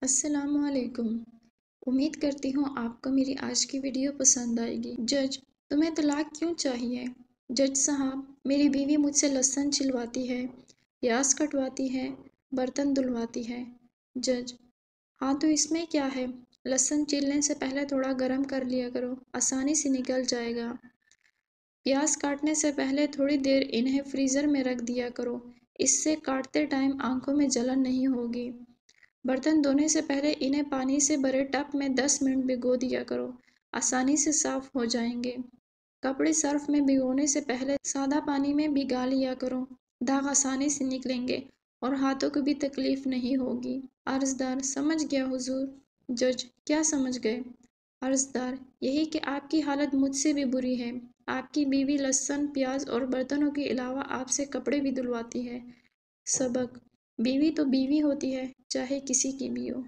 السلام علیکم۔ امید کرتی ہوں آپ کو میری آج کی ویڈیو پسند آئے گی۔ جج: تمہیں طلاق کیوں چاہیے؟ جج صاحب: میری بیوی مجھ سے لہسن چھلواتی ہے، پیاز کٹواتی ہے، برتن دھلواتی ہے۔ جج: ہاں تو اس میں کیا ہے؟ لہسن چھیلنے سے پہلے تھوڑا گرم کر لیا کرو، آسانی سے نکل جائے گا۔ پیاز کاٹنے سے پہلے تھوڑی دیر انہیں فریزر میں رکھ دیا کرو، اس سے کاٹتے ٹائم آنکھوں میں جلن نہیں ہوگی۔ برتن دھونے سے پہلے انہیں پانی سے بھرے ٹب میں 10 منٹ بھگو دیا کرو، آسانی سے صاف ہو جائیں گے۔ کپڑے سرف میں بھگونے سے پہلے سادہ پانی میں بھگا لیا کرو، داغ آسانی سے نکلیں گے اور ہاتھوں کو بھی تکلیف نہیں ہوگی۔ عرضدار: سمجھ گیا حضور۔ جج: کیا سمجھ گئے؟ عرضدار: یہی کہ آپ کی حالت مجھ سے بھی بری ہے۔ آپ کی بیوی لہسن، پیاز اور برتنوں کے علاوہ آپ سے کپڑے بھی دھلواتی ہے۔ سبق: بیوی تو بیوی ہوتی ہے، چاہے کسی کی بھی ہو۔